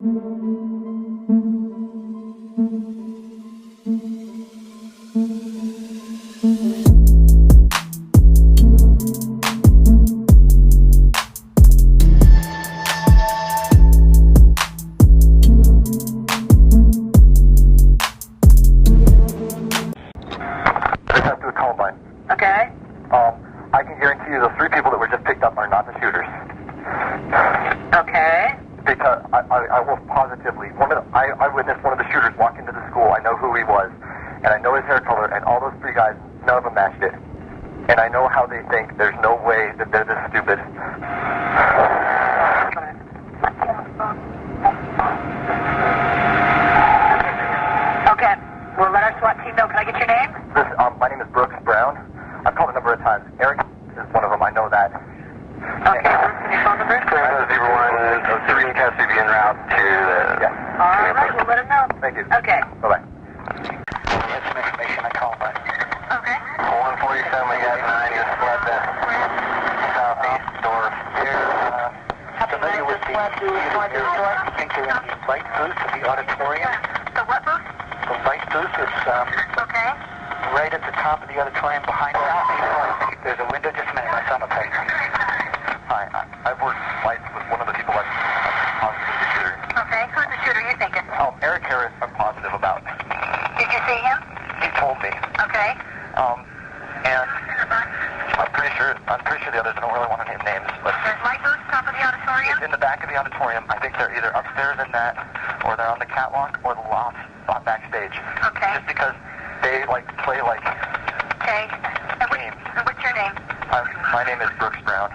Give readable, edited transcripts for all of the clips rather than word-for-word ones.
Columbine. Okay. I can guarantee you those three people that were just picked up are not the shooters. Okay. Because I will positively, I witnessed one of the shooters walk into the school. I know who he was, and I know his hair color, and all those three guys, none of them matched it. And I know how they think. There's no way that they're this stupid. Okay. We'll let our SWAT team know. Can I get your name? My name is Brooks Brown. I've called a number of times. Eric is one of them. I know that. Okay. Brooks, can you phone number? 03 Cassidy en route to the... All right. We'll let them know. Thank you. Okay. Bye-bye. We had some information on Columbine. Okay. 147, we got 9, just left that southeast door. You're familiar with the I think they're in the light booth of the auditorium. The what booth? The light booth is Okay. right at the top of the auditorium behind us. There's a window. Just a minute, my son will tell you. Hi, I've worked lights with one of the people I'm positive the shooter. Okay. Who's the shooter you thinking? Eric Harris, I'm positive about. Did you see him? He told me. Okay. And I'm pretty sure the others, I don't really want to name names, but There's light booth top of the auditorium? in the back of the auditorium. I think they're either upstairs in that, or they're on the catwalk, or the loft backstage. Okay. Just because they like to play like Okay. games. And what's your name? My name is Brooks Brown.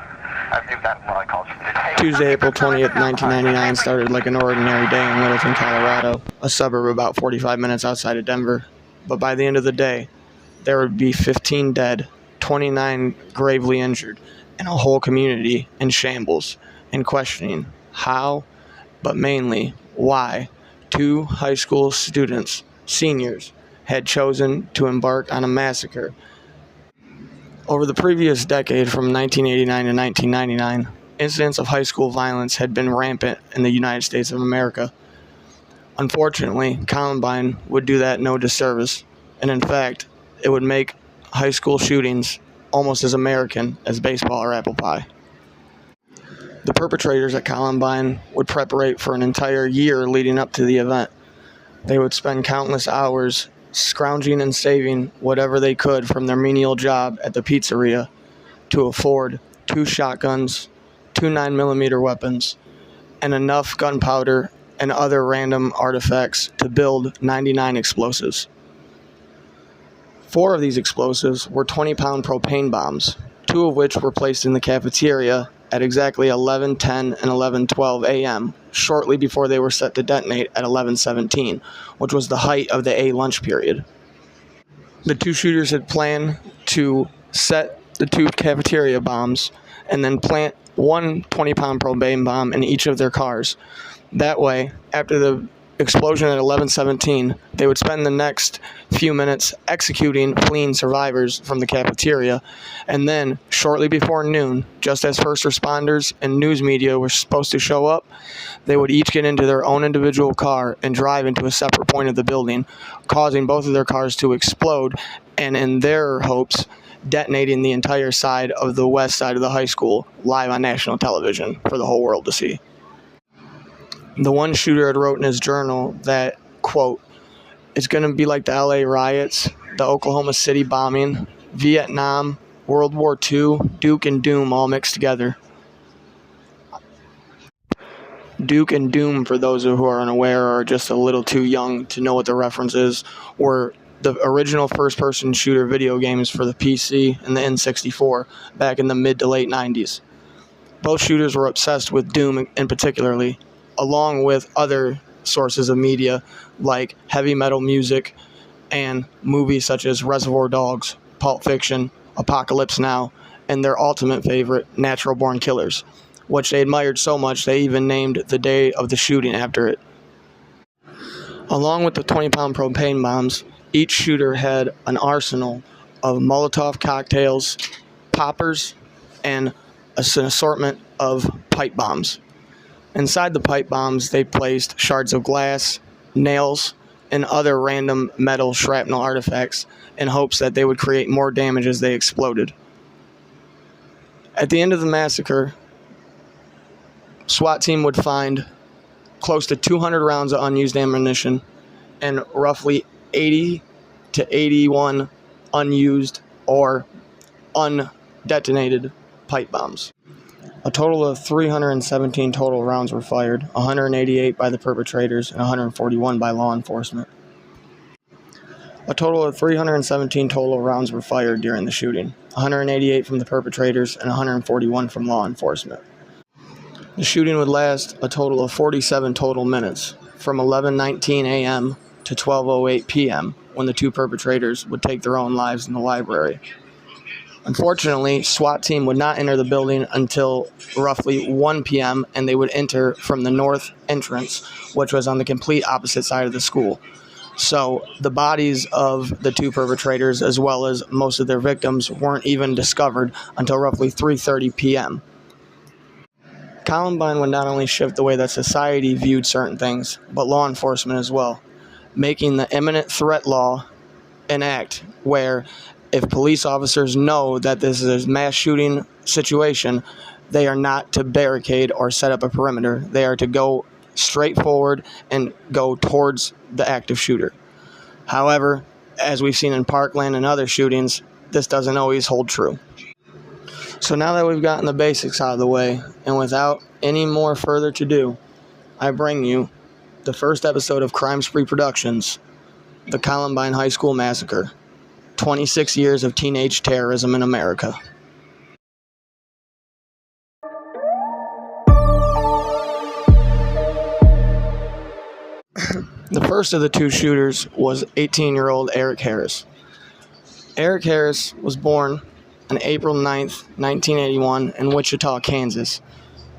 I do that in a lot of college. Tuesday, April 20th, 1999 started like an ordinary day in Littleton, Colorado, a suburb about 45 minutes outside of Denver. But by the end of the day, there would be 15 dead, 29 gravely injured, and a whole community in shambles and questioning how, but mainly why, 2 high school students, seniors, had chosen to embark on a massacre. Over the previous decade, from 1989 to 1999, incidents of high school violence had been rampant in the United States of America. Unfortunately, Columbine would do that no disservice, and in fact, it would make high school shootings almost as American as baseball or apple pie. The perpetrators at Columbine would preparate for an entire year leading up to the event. They would spend countless hours scrounging and saving whatever they could from their menial job at the pizzeria to afford 2 shotguns, 2 9mm weapons, and enough gunpowder and other random artifacts to build 99 explosives. 4 of these explosives were 20-pound propane bombs, 2 of which were placed in the cafeteria at exactly 11:10 and 11:12 a.m., shortly before they were set to detonate at 11:17, which was the height of the A lunch period. The 2 shooters had planned to set the 2 cafeteria bombs and then plant 1 20-pound propane bomb in each of their cars. That way, after the explosion at 11:17, they would spend the next few minutes executing fleeing survivors from the cafeteria, and then, shortly before noon, just as first responders and news media were supposed to show up, they would each get into their own individual car and drive into a separate point of the building, causing both of their cars to explode, and in their hopes, detonating the entire side of the west side of the high school live on national television for the whole world to see. The one shooter had wrote in his journal that, quote, "It's going to be like the LA riots, the Oklahoma City bombing, Vietnam, World War II, Duke and Doom all mixed together." Duke and Doom, for those who are unaware or just a little too young to know what the reference is, were the original first-person shooter video games for the PC and the N64 back in the mid to late 90s. Both shooters were obsessed with Doom in particularly, along with other sources of media like heavy metal music and movies such as Reservoir Dogs, Pulp Fiction, Apocalypse Now, and their ultimate favorite, Natural Born Killers, which they admired so much they even named the day of the shooting after it. Along with the 20-pound propane bombs, each shooter had an arsenal of Molotov cocktails, poppers, and an assortment of pipe bombs. Inside the pipe bombs, they placed shards of glass, nails, and other random metal shrapnel artifacts in hopes that they would create more damage as they exploded. At the end of the massacre, SWAT team would find close to 200 rounds of unused ammunition and roughly 80 to 81 unused or undetonated pipe bombs. A total of 317 total rounds were fired, 188 by the perpetrators and 141 by law enforcement. A total of 317 total rounds were fired during the shooting, 188 from the perpetrators and 141 from law enforcement. The shooting would last a total of 47 total minutes, from 11:19 a.m. to 12:08 p.m., when the two perpetrators would take their own lives in the library. Unfortunately, SWAT team would not enter the building until roughly 1 p.m., and they would enter from the north entrance, which was on the complete opposite side of the school. So the bodies of the two perpetrators, as well as most of their victims, weren't even discovered until roughly 3:30 p.m. Columbine would not only shift the way that society viewed certain things, but law enforcement as well, making the imminent threat law an act where if police officers know that this is a mass shooting situation, they are not to barricade or set up a perimeter. They are to go straight forward and go towards the active shooter. However, as we've seen in Parkland and other shootings, this doesn't always hold true. So now that we've gotten the basics out of the way, and without any more further to do, I bring you the first episode of Crime Spree Productions, the Columbine High School Massacre, 26 years of teenage terrorism in America. The first of the two shooters was 18-year-old Eric Harris. Eric Harris was born on April 9th, 1981 in Wichita, Kansas,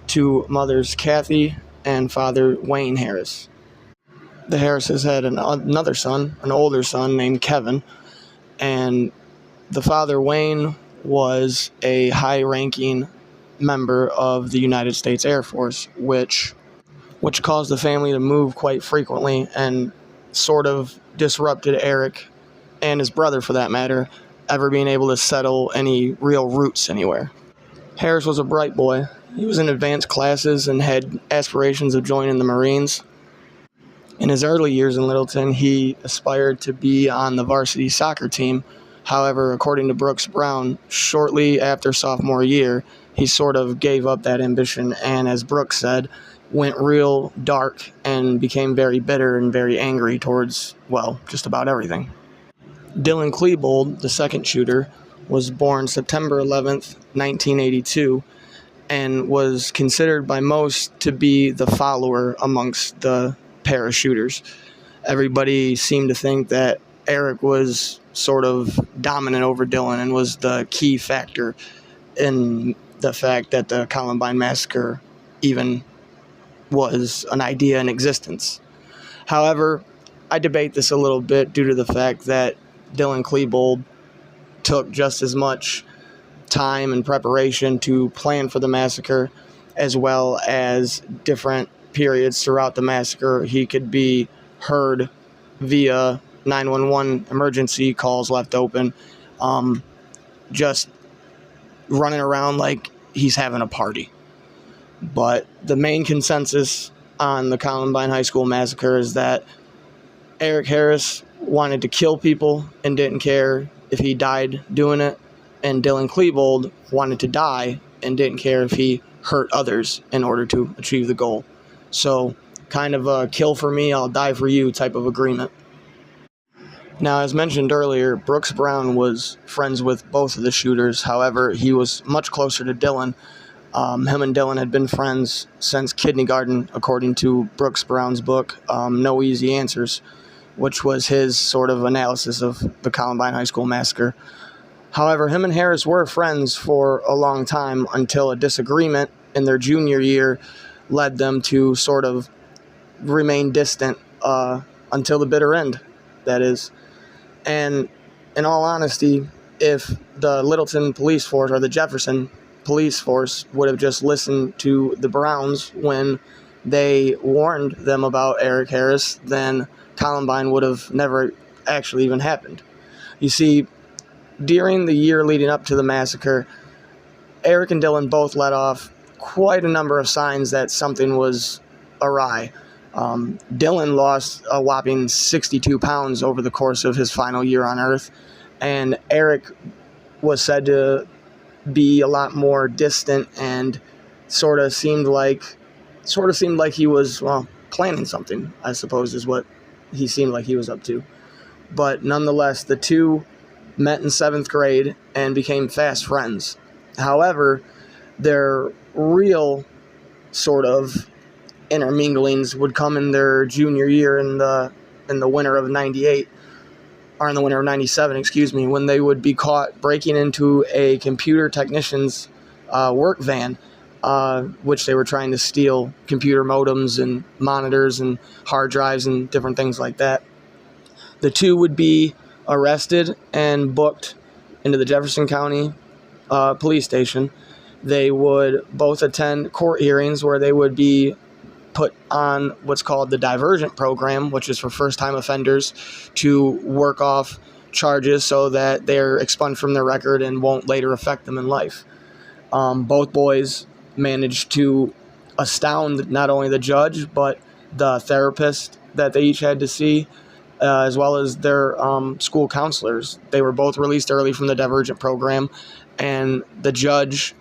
to mothers Kathy and father Wayne Harris. The Harrises had another son, an older son named Kevin, and the father, Wayne, was a high-ranking member of the United States Air Force, which caused the family to move quite frequently and sort of disrupted Eric, and his brother for that matter, ever being able to settle any real roots anywhere. Harris was a bright boy. He was in advanced classes and had aspirations of joining the Marines. In his early years in Littleton, he aspired to be on the varsity soccer team. However, according to Brooks Brown, shortly after sophomore year, he sort of gave up that ambition and, as Brooks said, went real dark and became very bitter and very angry towards, well, just about everything. Dylan Klebold, the second shooter, was born September 11th, 1982, and was considered by most to be the follower amongst the pair of shooters. Everybody seemed to think that Eric was sort of dominant over Dylan and was the key factor in the fact that the Columbine Massacre even was an idea in existence. However, I debate this a little bit due to the fact that Dylan Klebold took just as much time and preparation to plan for the massacre, as well as different periods throughout the massacre. He could be heard via 911 emergency calls left open, just running around like he's having a party. But the main consensus on the Columbine High School Massacre is that Eric Harris wanted to kill people and didn't care if he died doing it, and Dylan Klebold wanted to die and didn't care if he hurt others in order to achieve the goal. So kind of a kill for me, I'll die for you type of agreement. Now, as mentioned earlier, Brooks Brown was friends with both of the shooters. However, he was much closer to Dylan. Him and Dylan had been friends since kindergarten, according to Brooks Brown's book, No Easy Answers, which was his sort of analysis of the Columbine High School Massacre. However, him and Harris were friends for a long time until a disagreement in their junior year led them to sort of remain distant until the bitter end, that is. And in all honesty, if the Littleton police force or the Jefferson police force would have just listened to the Browns when they warned them about Eric Harris, then Columbine would have never actually even happened. You see, during the year leading up to the massacre, Eric and Dylan both let off quite a number of signs that something was awry. Dylan lost a whopping 62 pounds over the course of his final year on Earth, and Eric was said to be a lot more distant and sort of seemed like he was, well, planning something, I suppose, is what he seemed like he was up to. But nonetheless, the two met in 7th grade and became fast friends. However, their real sort of interminglings would come in their junior year in the winter of 98, or in the winter of 97, when they would be caught breaking into a computer technician's work van, which they were trying to steal computer modems and monitors and hard drives and different things like that. The two would be arrested and booked into the Jefferson County police station. They would both attend court hearings where they would be put on what's called the divergent program, which is for first-time offenders to work off charges so that they're expunged from their record and won't later affect them in life. Both boys managed to astound not only the judge, but the therapist that they each had to see, as well as their school counselors. They were both released early from the divergent program, and the judge,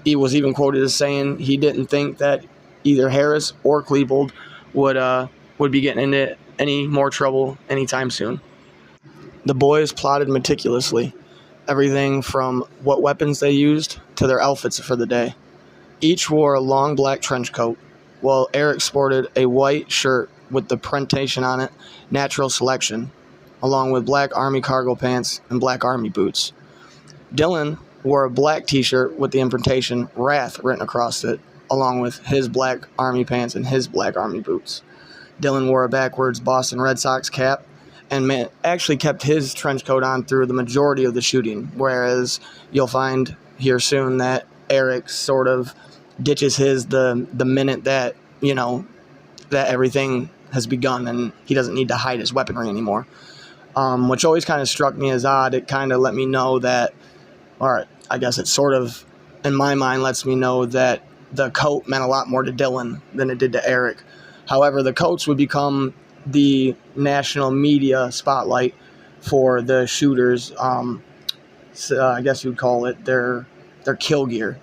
he was even quoted as saying he didn't think that either Harris or Klebold would be getting into any more trouble anytime soon. The boys plotted meticulously, everything from what weapons they used to their outfits for the day. Each wore a long black trench coat, while Eric sported a white shirt with the printation on it, Natural Selection, along with black Army cargo pants and black Army boots. Dylan wore a black t-shirt with the imprintation Wrath written across it, along with his black Army pants and his black Army boots. Dylan wore a backwards Boston Red Sox cap and actually kept his trench coat on through the majority of the shooting, whereas you'll find here soon that Eric sort of ditches his the minute that, that everything has begun and he doesn't need to hide his weaponry anymore, which always kind of struck me as odd. It kind of let me know that, or I guess it sort of, in my mind, lets me know that the coat meant a lot more to Dylan than it did to Eric. However, the coats would become the national media spotlight for the shooters. So I guess you'd call it their kill gear.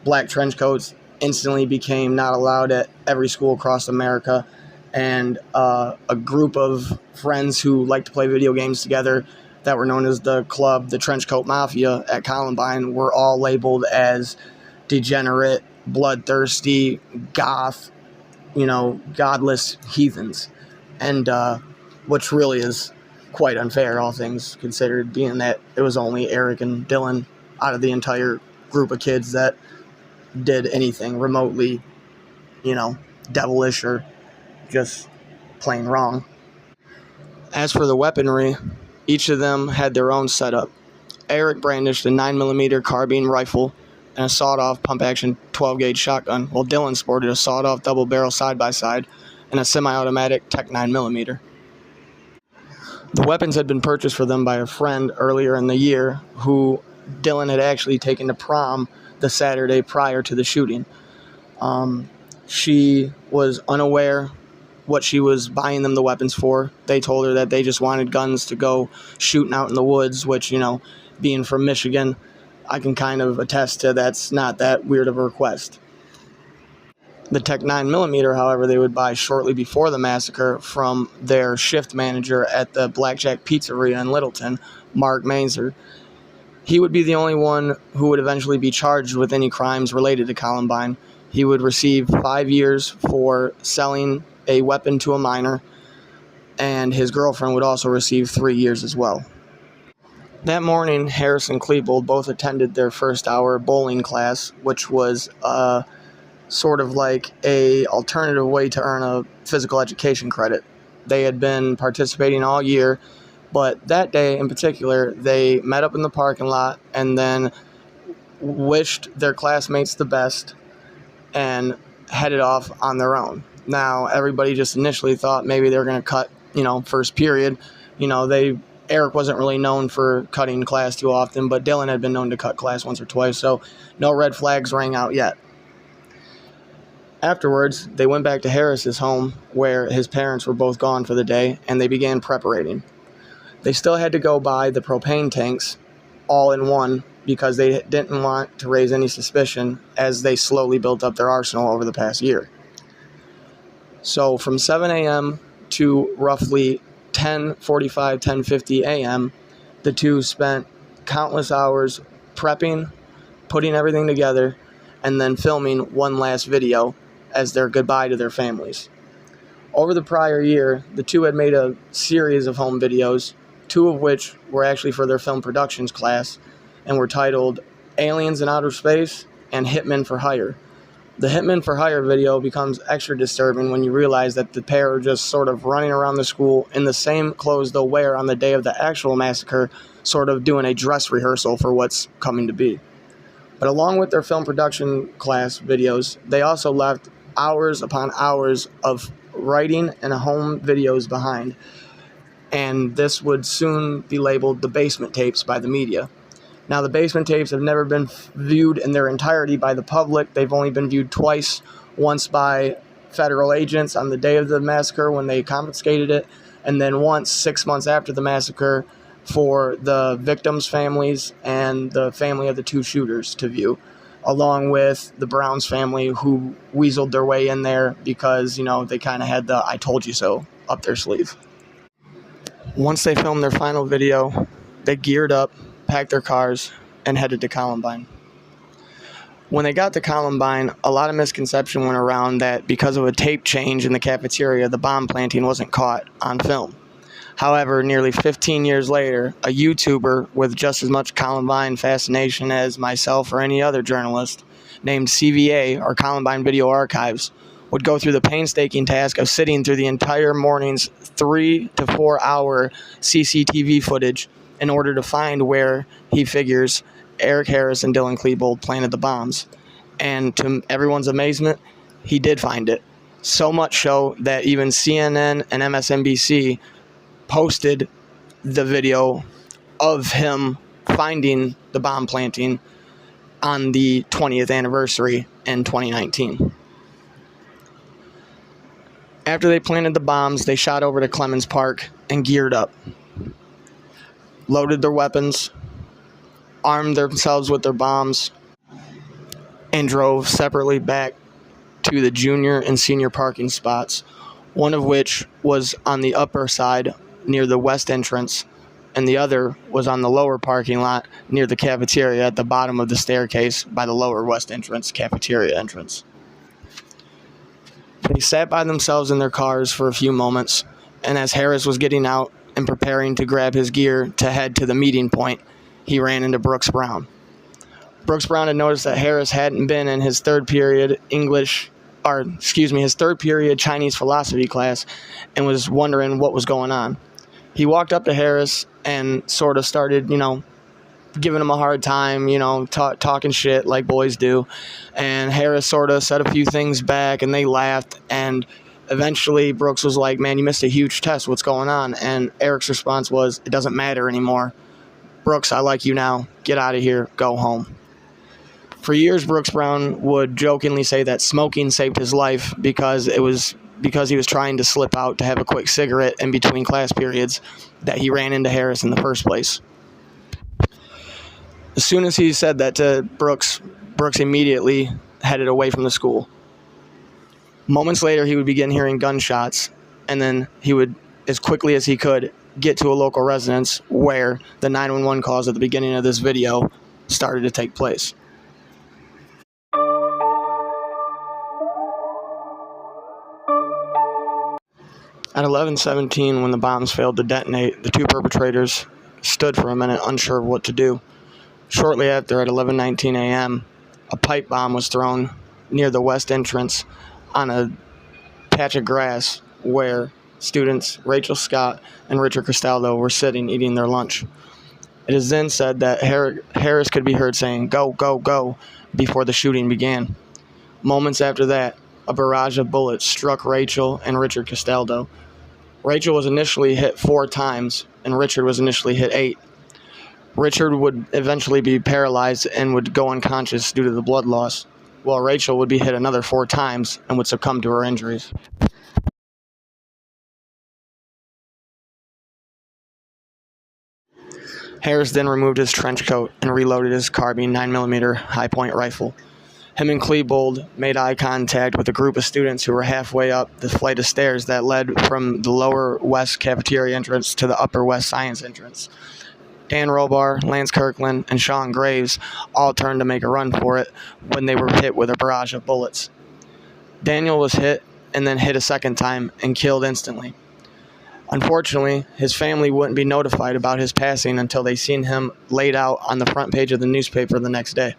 Black trench coats instantly became not allowed at every school across America, and a group of friends who liked to play video games together that were known as the club, the Trench Coat Mafia at Columbine, were all labeled as degenerate, bloodthirsty, goth, godless heathens, and which really is quite unfair, all things considered, being that it was only Eric and Dylan out of the entire group of kids that did anything remotely, devilish or just plain wrong. As for the weaponry, each of them had their own setup. Eric brandished a 9mm carbine rifle and a sawed-off pump-action 12-gauge shotgun, while Dylan sported a sawed-off double-barrel side-by-side and a semi-automatic Tech 9mm. The weapons had been purchased for them by a friend earlier in the year who Dylan had actually taken to prom the Saturday prior to the shooting. She was unaware what she was buying them the weapons for. They told her that they just wanted guns to go shooting out in the woods, which, being from Michigan, I can kind of attest to that's not that weird of a request. The Tech 9mm, however, they would buy shortly before the massacre from their shift manager at the Blackjack Pizzeria in Littleton, Mark Mainzer. He would be the only one who would eventually be charged with any crimes related to Columbine. He would receive 5 years for selling a weapon to a minor, and his girlfriend would also receive 3 years as well. That morning, Harris and Klebold both attended their first hour bowling class, which was sort of like a alternative way to earn a physical education credit. They had been participating all year, but that day in particular, they met up in the parking lot and then wished their classmates the best and headed off on their own. Now, everybody just initially thought maybe they were going to cut, first period. Eric wasn't really known for cutting class too often, but Dylan had been known to cut class once or twice, so no red flags rang out yet. Afterwards, they went back to Harris's home, where his parents were both gone for the day, and they began preparating. They still had to go buy the propane tanks all in one because they didn't want to raise any suspicion as they slowly built up their arsenal over the past year. So from 7 a.m. to roughly 10:45, 10:50 a.m., the two spent countless hours prepping, putting everything together, and then filming one last video as their goodbye to their families. Over the prior year, the two had made a series of home videos, two of which were actually for their film productions class and were titled Aliens in Outer Space and Hitmen for Hire. The Hitmen for Hire video becomes extra disturbing when you realize that the pair are just sort of running around the school in the same clothes they'll wear on the day of the actual massacre, sort of doing a dress rehearsal for what's coming to be. But along with their film production class videos, they also left hours upon hours of writing and home videos behind, and this would soon be labeled the basement tapes by the media. Now, the basement tapes have never been viewed in their entirety by the public. They've only been viewed twice, once by federal agents on the day of the massacre when they confiscated it, and then once 6 months after the massacre for the victims' families and the family of the two shooters to view, along with the Browns family who weaseled their way in there because, they kind of had the I told you so up their sleeve. Once they filmed their final video, they geared up, packed their cars, and headed to Columbine. When they got to Columbine, a lot of misconception went around that because of a tape change in the cafeteria, the bomb planting wasn't caught on film. However, nearly 15 years later, a YouTuber with just as much Columbine fascination as myself or any other journalist, named CVA, or Columbine Video Archives, would go through the painstaking task of sitting through the entire morning's 3 to 4 hour CCTV footage in order to find where he figures Eric Harris and Dylan Klebold planted the bombs. And to everyone's amazement, he did find it. So much so that even CNN and MSNBC posted the video of him finding the bomb planting on the 20th anniversary in 2019. After they planted the bombs, they shot over to Clemens Park and geared up, loaded their weapons, armed themselves with their bombs, and drove separately back to the junior and senior parking spots, one of which was on the upper side near the west entrance, and the other was on the lower parking lot near the cafeteria at the bottom of the staircase by the lower west entrance cafeteria entrance. They sat by themselves in their cars for a few moments, and as Harris was getting out and preparing to grab his gear to head to the meeting point, he ran into Brooks Brown. Brooks Brown had noticed that Harris hadn't been in his third period Chinese philosophy class and was wondering what was going on. He walked up to Harris and sort of started, giving him a hard time, talking shit like boys do. And Harris sort of said a few things back, and they laughed. And eventually Brooks was like, "Man, you missed a huge test. What's going on?" And Eric's response was, "It doesn't matter anymore. Brooks, I like you now. Get out of here. Go home." For years, Brooks Brown would jokingly say that smoking saved his life because he was trying to slip out to have a quick cigarette in between class periods that he ran into Harris in the first place. As soon as he said that to Brooks immediately headed away from the school. Moments later, he would begin hearing gunshots, and then he would, as quickly as he could, get to a local residence where the 911 calls at the beginning of this video started to take place. At 11:17, when the bombs failed to detonate, the two perpetrators stood for a minute unsure of what to do. Shortly after, at 11:19 a.m., a pipe bomb was thrown near the west entrance on a patch of grass where students Rachel Scott and Richard Cristaldo were sitting eating their lunch. It is then said that Harris could be heard saying, "Go, go, go," before the shooting began. Moments after that, a barrage of bullets struck Rachel and Richard Castaldo. Rachel was initially hit 4 times, and Richard was initially hit 8. Richard would eventually be paralyzed and would go unconscious due to the blood loss, while Rachel would be hit another 4 times and would succumb to her injuries. Harris then removed his trench coat and reloaded his carbine 9mm high-point rifle. Him and Klebold made eye contact with a group of students who were halfway up the flight of stairs that led from the lower west cafeteria entrance to the upper west science entrance. Dan Robar, Lance Kirkland, and Sean Graves all turned to make a run for it when they were hit with a barrage of bullets. Daniel was hit and then hit a second time and killed instantly. Unfortunately, his family wouldn't be notified about his passing until they seen him laid out on the front page of the newspaper the next day.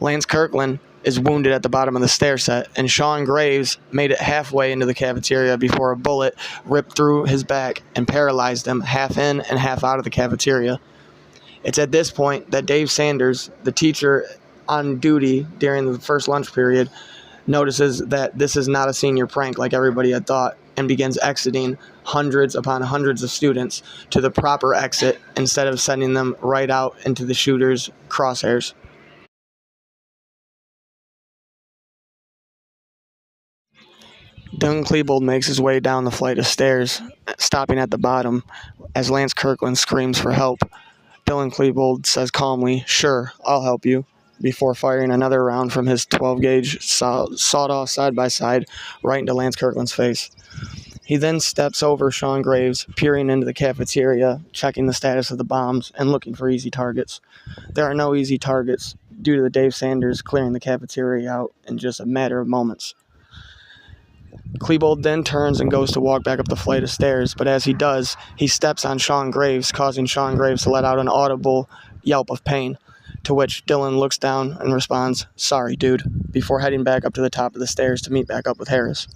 Lance Kirkland is wounded at the bottom of the stair set, and Sean Graves made it halfway into the cafeteria before a bullet ripped through his back and paralyzed him half in and half out of the cafeteria. It's at this point that Dave Sanders, the teacher on duty during the first lunch period, notices that this is not a senior prank like everybody had thought, and begins exiting hundreds upon hundreds of students to the proper exit instead of sending them right out into the shooter's crosshairs. Dylan Klebold makes his way down the flight of stairs, stopping at the bottom as Lance Kirkland screams for help. Dylan Klebold says calmly, "Sure, I'll help you," before firing another round from his 12-gauge sawed-off side-by-side right into Lance Kirkland's face. He then steps over Sean Graves, peering into the cafeteria, checking the status of the bombs, and looking for easy targets. There are no easy targets due to the Dave Sanders clearing the cafeteria out in just a matter of moments. Klebold then turns and goes to walk back up the flight of stairs, but as he does, he steps on Sean Graves, causing Sean Graves to let out an audible yelp of pain, to which Dylan looks down and responds, "Sorry, dude," before heading back up to the top of the stairs to meet back up with Harris.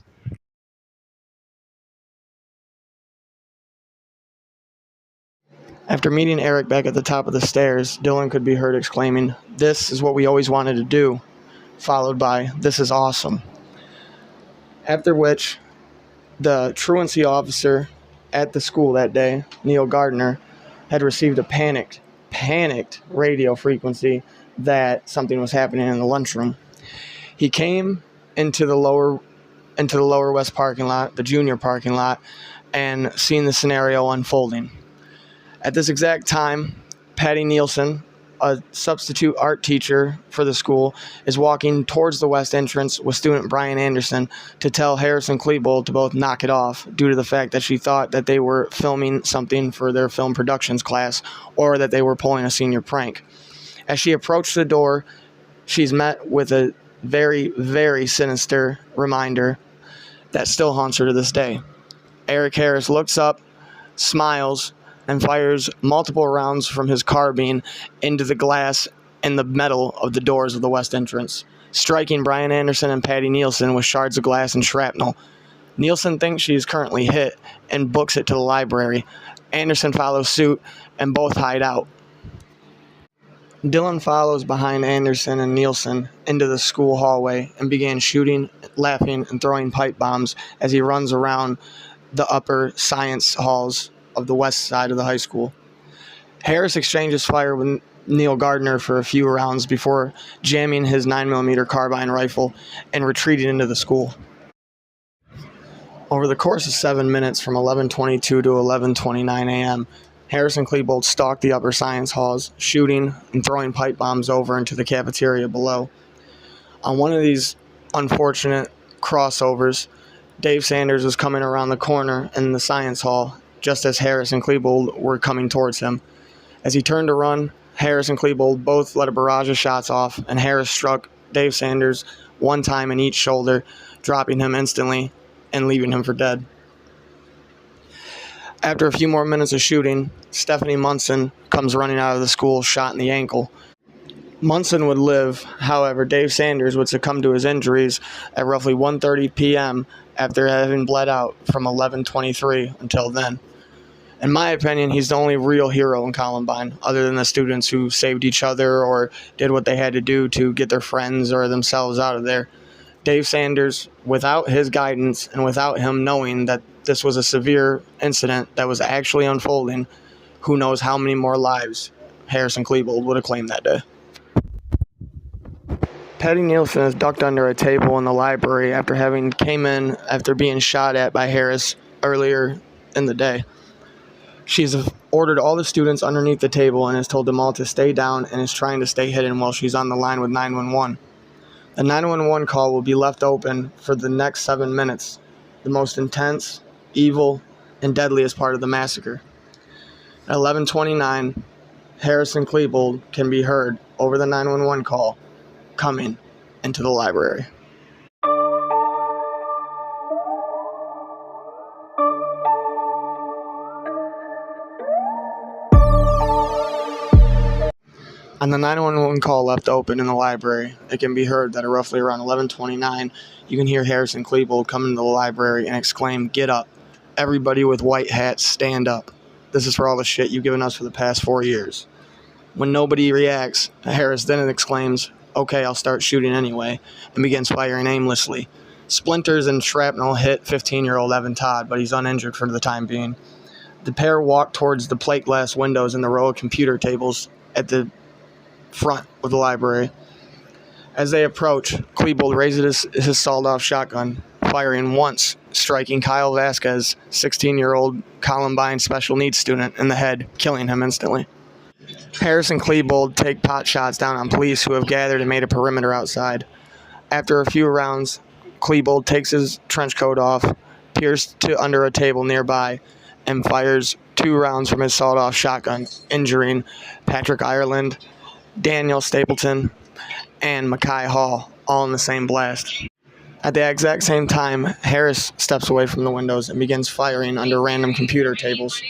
After meeting Eric back at the top of the stairs, Dylan could be heard exclaiming, "This is what we always wanted to do," followed by, "This is awesome." After which, the truancy officer at the school that day, Neil Gardner, had received a panicked radio frequency that something was happening in the lunchroom. He came into the lower west parking lot, the junior parking lot, and seen the scenario unfolding. At this exact time, Patty Nielsen, a substitute art teacher for the school, is walking towards the west entrance with student Brian Anderson to tell Harris and Klebold to both knock it off due to the fact that she thought that they were filming something for their film productions class or that they were pulling a senior prank. As she approached the door, she's met with a very, very sinister reminder that still haunts her to this day. Eric Harris looks up, smiles, and fires multiple rounds from his carbine into the glass and the metal of the doors of the west entrance, striking Brian Anderson and Patty Nielsen with shards of glass and shrapnel. Nielsen thinks she is currently hit and books it to the library. Anderson follows suit, and both hide out. Dylan follows behind Anderson and Nielsen into the school hallway and began shooting, laughing, and throwing pipe bombs as he runs around the upper science halls of the west side of the high school. Harris exchanges fire with Neil Gardner for a few rounds before jamming his 9mm carbine rifle and retreating into the school. Over the course of 7 minutes from 11:22 to 11:29 a.m., Harris and Klebold stalked the upper science halls, shooting and throwing pipe bombs over into the cafeteria below. On one of these unfortunate crossovers, Dave Sanders was coming around the corner in the science hall just as Harris and Klebold were coming towards him. As he turned to run, Harris and Klebold both let a barrage of shots off, and Harris struck Dave Sanders one time in each shoulder, dropping him instantly and leaving him for dead. After a few more minutes of shooting, Stephanie Munson comes running out of the school, shot in the ankle. Munson would live, however, Dave Sanders would succumb to his injuries at roughly 1:30 p.m. after having bled out from 11:23 until then. In my opinion, he's the only real hero in Columbine, other than the students who saved each other or did what they had to do to get their friends or themselves out of there. Dave Sanders, without his guidance and without him knowing that this was a severe incident that was actually unfolding, who knows how many more lives Harris and Klebold would have claimed that day. Patty Nielsen is ducked under a table in the library after after being shot at by Harris earlier in the day. She's ordered all the students underneath the table and has told them all to stay down and is trying to stay hidden while she's on the line with 911. The 911 call will be left open for the next 7 minutes, the most intense, evil, and deadliest part of the massacre. At 11:29, Harris and Klebold can be heard over the 911 call coming into the library. On the 911 call left open in the library, it can be heard that at roughly around 11:29, you can hear Harris and Klebold come into the library and exclaim, "Get up. Everybody with white hats, stand up. This is for all the shit you've given us for the past 4 years." When nobody reacts, Harris then exclaims, "Okay, I'll start shooting anyway," and begins firing aimlessly. Splinters and shrapnel hit 15-year-old Evan Todd, but he's uninjured for the time being. The pair walk towards the plate glass windows in the row of computer tables at the front of the library. As they approach, Klebold raises his sawed-off shotgun, firing once, striking Kyle Vasquez, 16-year-old Columbine special needs student, in the head, killing him instantly. Harris and Klebold take pot shots down on police who have gathered and made a perimeter outside. After a few rounds, Klebold takes his trench coat off, peers to under a table nearby, and fires 2 rounds from his sawed-off shotgun, injuring Patrick Ireland, Daniel Stapleton, and Mackay Hall, all in the same blast. At the exact same time, Harris steps away from the windows and begins firing under random computer tables.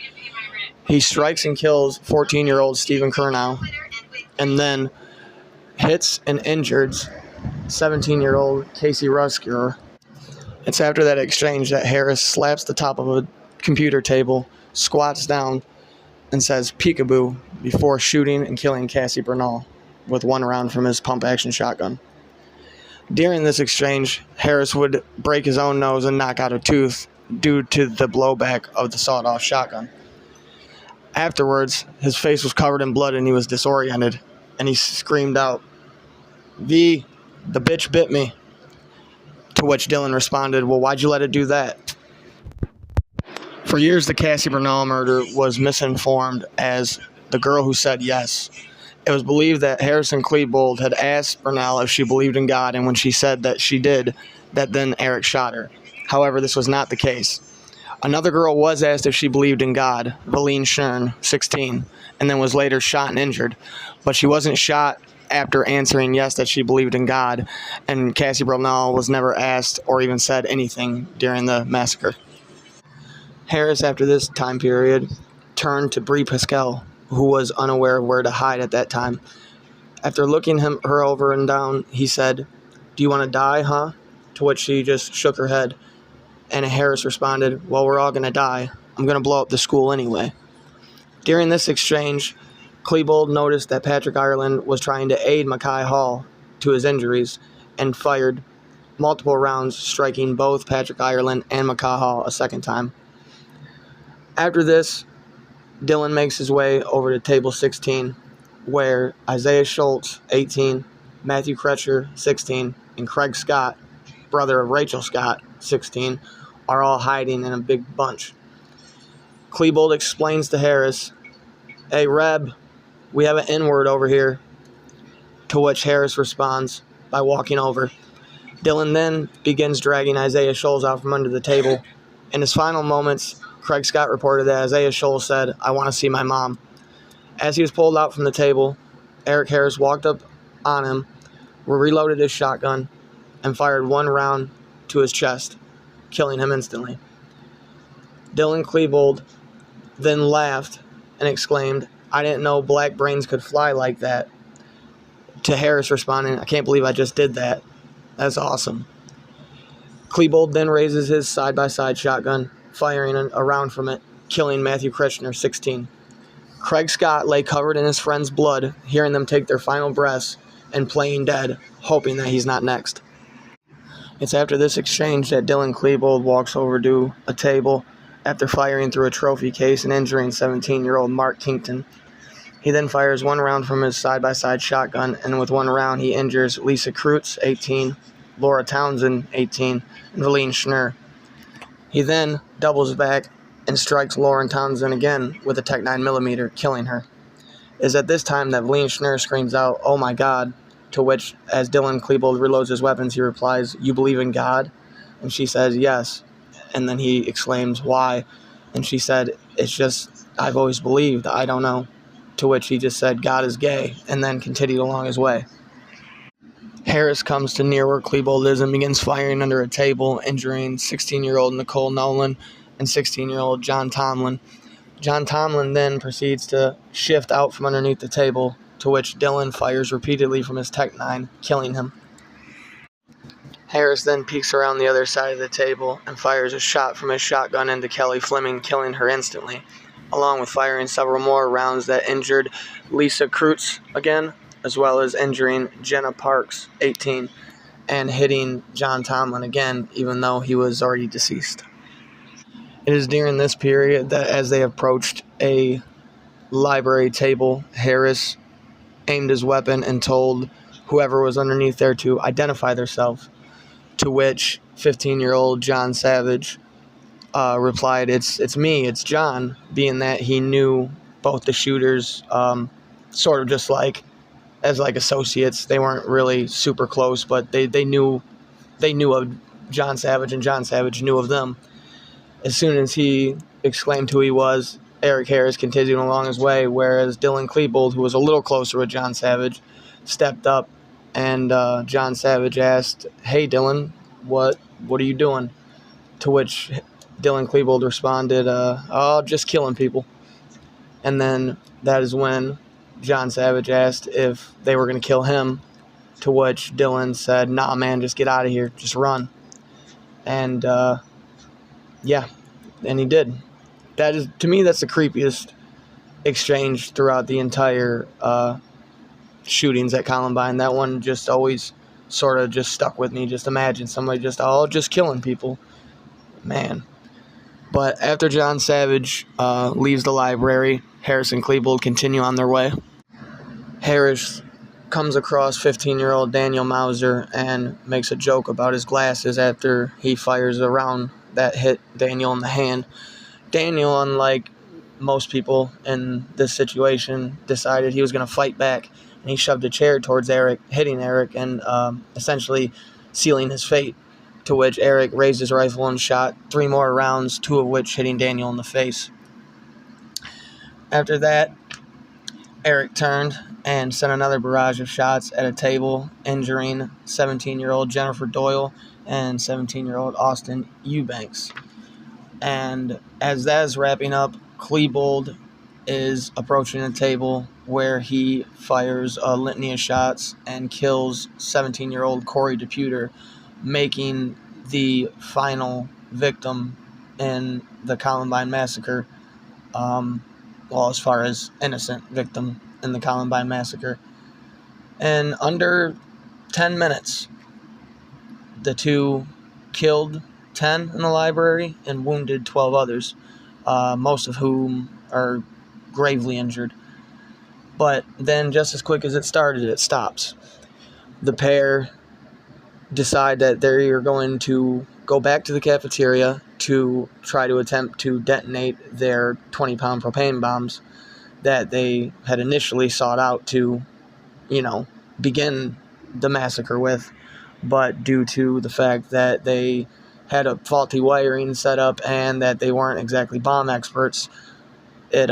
He strikes and kills 14-year-old Stephen Kernow, and then hits and injures 17-year-old Casey Rusker. It's after that exchange that Harris slaps the top of a computer table, squats down, and says peekaboo before shooting and killing Cassie Bernal with 1 round from his pump-action shotgun. During this exchange, Harris would break his own nose and knock out a tooth due to the blowback of the sawed-off shotgun. Afterwards, his face was covered in blood and he was disoriented, and he screamed out, "V, the bitch bit me." To which Dylan responded, "Well, why'd you let it do that?" For years, the Cassie Bernal murder was misinformed as the girl who said yes. It was believed that Harris and Klebold had asked Bernal if she believed in God, and when she said that she did, that then Eric shot her. However, this was not the case. Another girl was asked if she believed in God, Valine Shern, 16, and then was later shot and injured. But she wasn't shot after answering yes that she believed in God, and Cassie Bernal was never asked or even said anything during the massacre. Harris, after this time period, turned to Bree Pascal, who was unaware of where to hide at that time. After looking her over and down, he said, "Do you want to die, huh?" To which she just shook her head. And Harris responded, "Well, we're all going to die. I'm going to blow up the school anyway." During this exchange, Klebold noticed that Patrick Ireland was trying to aid Mackay Hall to his injuries and fired multiple rounds, striking both Patrick Ireland and Mackay Hall a second time. After this, Dylan makes his way over to table 16, where Isaiah Schultz, 18, Matthew Kretcher, 16, and Craig Scott, brother of Rachel Scott, 16, are all hiding in a big bunch. Klebold explains to Harris, "Hey, Reb, we have an N-word over here," to which Harris responds by walking over. Dylan then begins dragging Isaiah Schultz out from under the table. In his final moments, Craig Scott reported that Isaiah Schultz said, "I want to see my mom." As he was pulled out from the table, Eric Harris walked up on him, reloaded his shotgun, and fired 1 round to his chest, killing him instantly. Dylan Klebold then laughed and exclaimed, "I didn't know black brains could fly like that." To Harris responding, "I can't believe I just did that. That's awesome." Klebold then raises his side-by-side shotgun, firing a round from it, killing Matthew Kretschner, 16. Craig Scott lay covered in his friend's blood, hearing them take their final breaths and playing dead, hoping that he's not next. It's after this exchange that Dylan Klebold walks over to a table after firing through a trophy case and injuring 17-year-old Mark Kington. He then fires one round from his side-by-side shotgun, and with one round he injures Lisa Kreutz, 18, Laura Townsend, 18, and Valine Schnurr. He then doubles back and strikes Lauren Townsend again with a Tech 9mm, killing her. It is at this time that Valine Schnurr screams out, "Oh my God," to which, as Dylan Klebold reloads his weapons, he replies, "You believe in God?" And she says, "Yes." And then he exclaims, "Why?" And she said, "It's just, I've always believed, I don't know." To which he just said, "God is gay," and then continued along his way. Harris comes to near where Klebold is and begins firing under a table, injuring 16-year-old Nicole Nolan and 16-year-old John Tomlin. John Tomlin then proceeds to shift out from underneath the table, to which Dylan fires repeatedly from his Tech 9, killing him. Harris then peeks around the other side of the table and fires a shot from his shotgun into Kelly Fleming, killing her instantly, along with firing several more rounds that injured Lisa Kreutz again, as well as injuring Jenna Parks, 18, and hitting John Tomlin again, even though he was already deceased. It is during this period that as they approached a library table, Harris aimed his weapon and told whoever was underneath there to identify themselves, to which 15-year-old John Savage replied, it's me, it's John," being that he knew both the shooters, sort of just like as like associates. They weren't really super close, but they knew of John Savage, and John Savage knew of them. As soon as he exclaimed who he was, Eric Harris continued along his way, whereas Dylan Klebold, who was a little closer with John Savage, stepped up, and John Savage asked, "Hey Dylan, what are you doing?" To which Dylan Klebold responded, "Oh, just killing people." And then that is when John Savage asked if they were going to kill him, to which Dylan said, "Nah, man, just get out of here, just run." And and he did. That is, to me, that's the creepiest exchange throughout the entire shootings at Columbine. That one just always sort of just stuck with me. Just imagine somebody just killing people. Man. But after John Savage leaves the library, Harris and Klebold continue on their way. Harris comes across 15-year-old Daniel Mauser and makes a joke about his glasses after he fires a round that hit Daniel in the hand. Daniel, unlike most people in this situation, decided he was going to fight back, and he shoved a chair towards Eric, hitting Eric and essentially sealing his fate, to which Eric raised his rifle and shot 3 more rounds, 2 of which hitting Daniel in the face. After that, Eric turned and sent another barrage of shots at a table, injuring 17-year-old Jennifer Doyle and 17-year-old Austin Eubanks. And as that is wrapping up, Klebold is approaching a table where he fires a litany of shots and kills 17-year-old Corey DePuter, making the final victim in the Columbine Massacre, as far as innocent victim in the Columbine Massacre. In under 10 minutes, the two killed 10 in the library and wounded 12 others, most of whom are gravely injured. But then, just as quick as it started, it stops. The pair decide that they are going to go back to the cafeteria to try to attempt to detonate their 20-pound propane bombs that they had initially sought out to, begin the massacre with. But due to the fact that they had a faulty wiring set up and that they weren't exactly bomb experts, it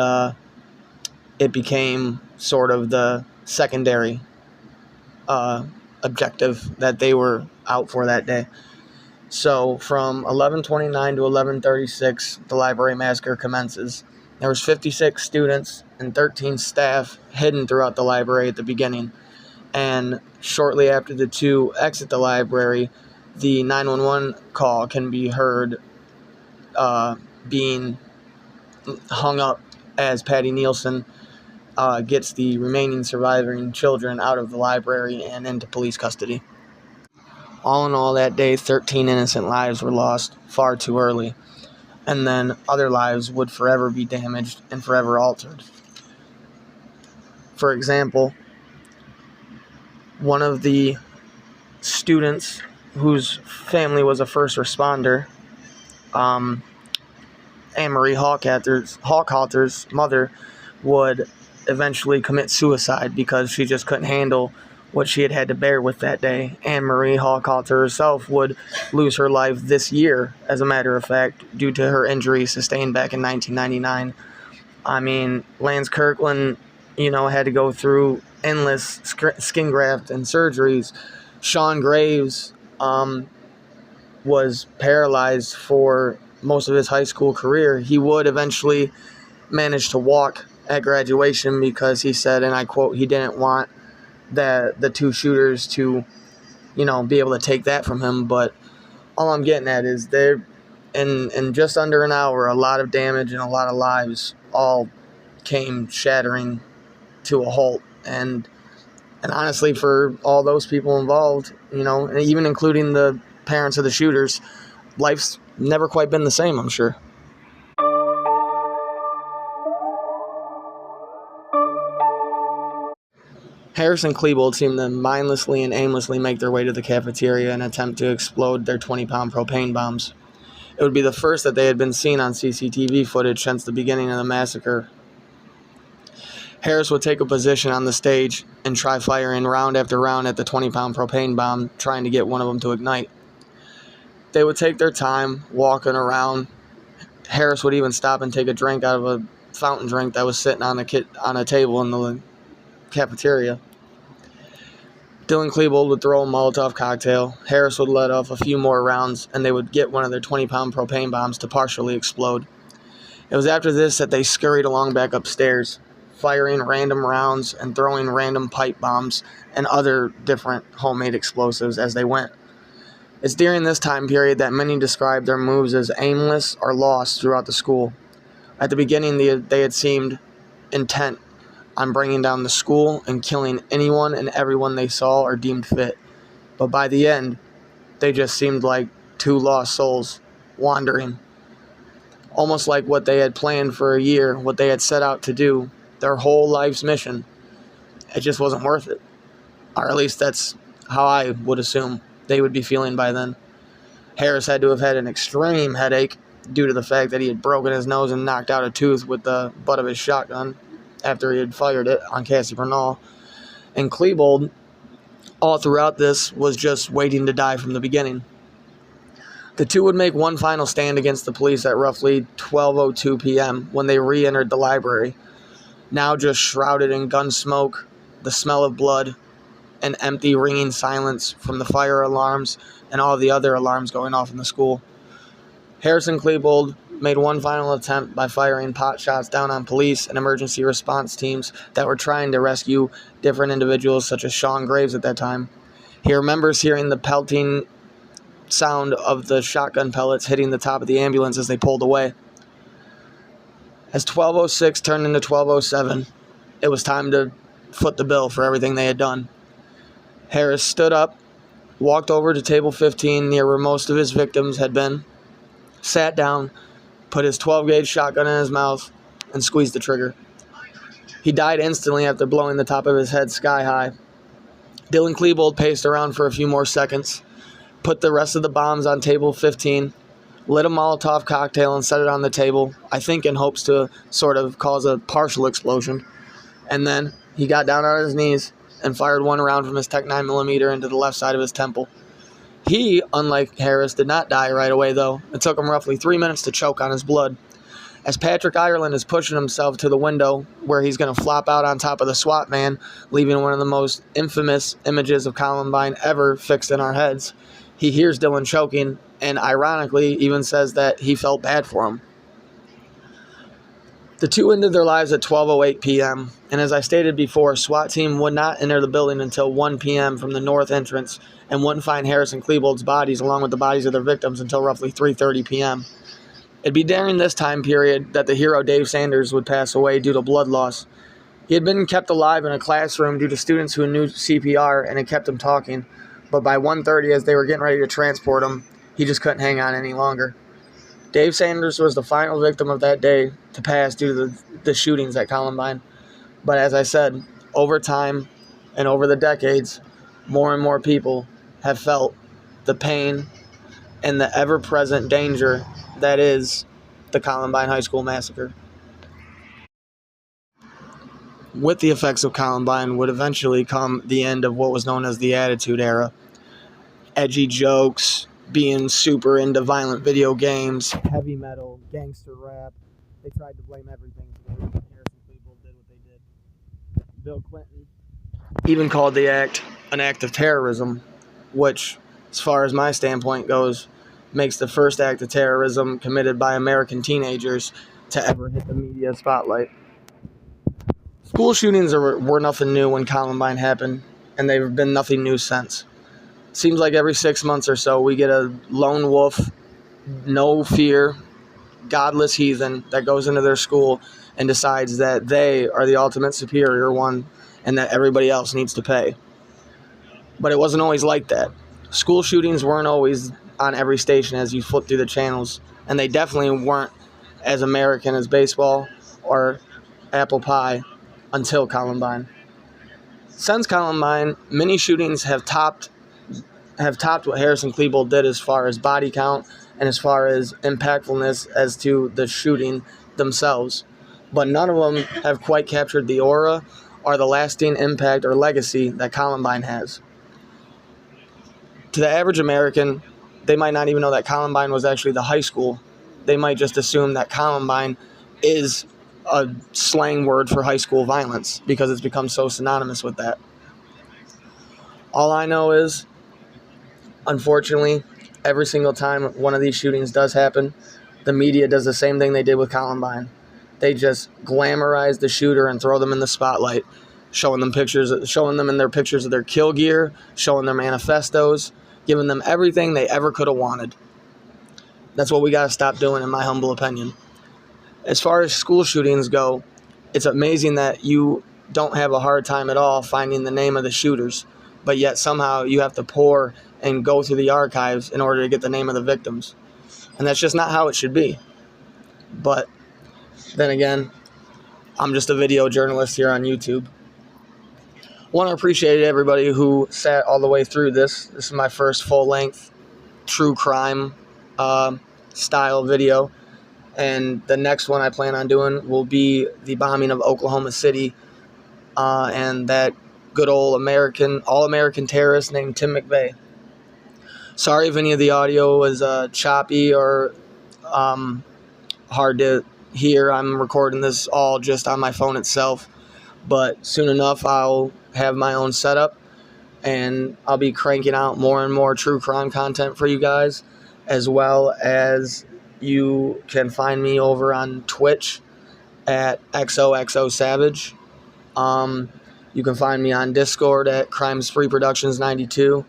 became sort of the secondary objective that they were out for that day. So from 11:29 to 11:36, the library massacre commences. There was 56 students and 13 staff hidden throughout the library at the beginning. And shortly after the two exit the library, the 911 call can be heard being hung up as Patty Nielsen gets the remaining surviving children out of the library and into police custody. All in all, that day, 13 innocent lives were lost far too early, and then other lives would forever be damaged and forever altered. For example, one of the students whose family was a first responder, Anne-Marie Hawkhalter's mother, would eventually commit suicide because she just couldn't handle what she had to bear with that day. Anne-Marie Hawkhalter herself would lose her life this year, as a matter of fact, due to her injuries sustained back in 1999. I mean, Lance Kirkland, had to go through endless skin graft and surgeries. Sean Graves was paralyzed for most of his high school career. He would eventually manage to walk at graduation because he said, and I quote, he didn't want the two shooters to, be able to take that from him. But all I'm getting at is there, in just under an hour, a lot of damage and a lot of lives all came shattering to a halt. And honestly, for all those people involved, and even including the parents of the shooters, life's never quite been the same, I'm sure. Harris and Klebold seemed to mindlessly and aimlessly make their way to the cafeteria and attempt to explode their 20-pound propane bombs. It would be the first that they had been seen on CCTV footage since the beginning of the massacre. Harris would take a position on the stage and try firing round after round at the 20-pound propane bomb, trying to get one of them to ignite. They would take their time walking around. Harris would even stop and take a drink out of a fountain drink that was sitting on a table in the cafeteria. Dylan Klebold would throw a Molotov cocktail. Harris would let off a few more rounds, and they would get one of their 20-pound propane bombs to partially explode. It was after this that they scurried along back upstairs, firing random rounds and throwing random pipe bombs and other different homemade explosives as they went. It's during this time period that many describe their moves as aimless or lost throughout the school. At the beginning, they had seemed intent on bringing down the school and killing anyone and everyone they saw or deemed fit. But by the end, they just seemed like two lost souls wandering. Almost like what they had planned for a year, what they had set out to do, their whole life's mission. It just wasn't worth it. Or at least that's how I would assume they would be feeling by then. Harris had to have had an extreme headache due to the fact that he had broken his nose and knocked out a tooth with the butt of his shotgun after he had fired it on Cassie Bernal. And Klebold, all throughout this, was just waiting to die from the beginning. The two would make one final stand against the police at roughly 12:02 p.m. when they re-entered the library, now just shrouded in gun smoke, the smell of blood, and empty ringing silence from the fire alarms and all the other alarms going off in the school. Harris and Klebold made one final attempt by firing pot shots down on police and emergency response teams that were trying to rescue different individuals, such as Sean Graves at that time. He remembers hearing the pelting sound of the shotgun pellets hitting the top of the ambulance as they pulled away. As 12:06 turned into 12:07, it was time to foot the bill for everything they had done. Harris stood up, walked over to table 15 near where most of his victims had been, sat down, put his 12-gauge shotgun in his mouth, and squeezed the trigger. He died instantly after blowing the top of his head sky high. Dylan Klebold paced around for a few more seconds, put the rest of the bombs on table 15, lit a Molotov cocktail and set it on the table, I think in hopes to sort of cause a partial explosion. And then he got down on his knees and fired one round from his Tech 9mm into the left side of his temple. He, unlike Harris, did not die right away, though. It took him roughly 3 minutes to choke on his blood. As Patrick Ireland is pushing himself to the window where he's going to flop out on top of the SWAT van, leaving one of the most infamous images of Columbine ever fixed in our heads, he hears Dylan choking and, ironically, even says that he felt bad for him. The two ended their lives at 12:08 p.m., and as I stated before, SWAT team would not enter the building until 1 p.m. from the north entrance and wouldn't find Harris and Klebold's bodies along with the bodies of their victims until roughly 3:30 p.m. It'd be during this time period that the hero Dave Sanders would pass away due to blood loss. He had been kept alive in a classroom due to students who knew CPR, and it kept him talking, But by 1:30, as they were getting ready to transport him, he just couldn't hang on any longer. Dave Sanders was the final victim of that day to pass due to the shootings at Columbine. But as I said, over time and over the decades, more and more people have felt the pain and the ever-present danger that is the Columbine High School massacre. With the effects of Columbine would eventually come the end of what was known as the Attitude Era. Edgy jokes, being super into violent video games, heavy metal, gangster rap. They tried to blame everything. Harris and Klebold did what they did. Bill Clinton even called the act an act of terrorism, which, as far as my standpoint goes, makes the first act of terrorism committed by American teenagers to ever hit the media spotlight. School shootings were nothing new when Columbine happened, and they've been nothing new since. Seems like every 6 months or so we get a lone wolf, no fear, godless heathen that goes into their school and decides that they are the ultimate superior one and that everybody else needs to pay. But it wasn't always like that. School shootings weren't always on every station as you flip through the channels, and they definitely weren't as American as baseball or apple pie until Columbine. Since Columbine, many shootings have topped what Harris and Klebold did as far as body count and as far as impactfulness as to the shooting themselves. But none of them have quite captured the aura or the lasting impact or legacy that Columbine has. To the average American, they might not even know that Columbine was actually the high school. They might just assume that Columbine is a slang word for high school violence because it's become so synonymous with that. All I know is, unfortunately, every single time one of these shootings does happen, the media does the same thing they did with Columbine. They just glamorize the shooter and throw them in the spotlight, showing them in their pictures of their kill gear, showing their manifestos, giving them everything they ever could have wanted. That's what we got to stop doing, in my humble opinion. As far as school shootings go, it's amazing that you don't have a hard time at all finding the name of the shooters, but yet somehow you have to pour and go through the archives in order to get the name of the victims. And that's just not how it should be. But then again, I'm just a video journalist here on YouTube. Want to appreciate everybody who sat all the way through this. This is my first full-length true crime style video. And the next one I plan on doing will be the bombing of Oklahoma City and that good old all-American terrorist named Tim McVeigh. Sorry if any of the audio was choppy or hard to hear. I'm recording this all just on my phone itself. But soon enough, I'll have my own setup, and I'll be cranking out more and more true crime content for you guys, as well as you can find me over on Twitch at XOXOSavage. You can find me on Discord at Crimespree Productions 92.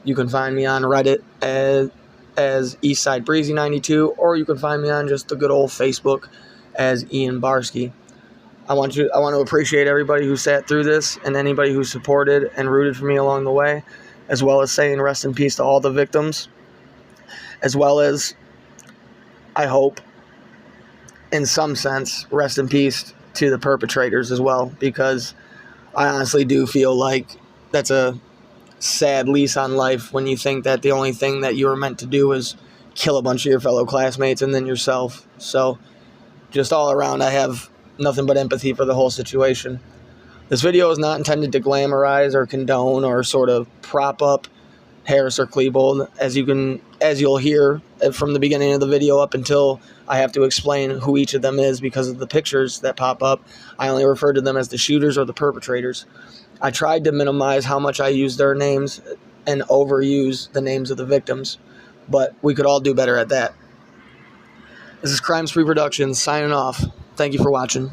You can find me on Reddit as Eastside Breezy 92, or you can find me on just the good old Facebook as Ian Barsky. I want to appreciate everybody who sat through this and anybody who supported and rooted for me along the way, as well as saying rest in peace to all the victims, as well as, I hope, in some sense, rest in peace to the perpetrators as well, because I honestly do feel like that's a sad lease on life when you think that the only thing that you were meant to do is kill a bunch of your fellow classmates and then yourself. So just all around, I have nothing but empathy for the whole situation. This video is not intended to glamorize or condone or sort of prop up Harris or Klebold, as you'll hear from the beginning of the video up until I have to explain who each of them is because of the pictures that pop up. I only refer to them as the shooters or the perpetrators. I tried to minimize how much I use their names and overuse the names of the victims, but we could all do better at that. This is Crimespree Productions signing off. Thank you for watching.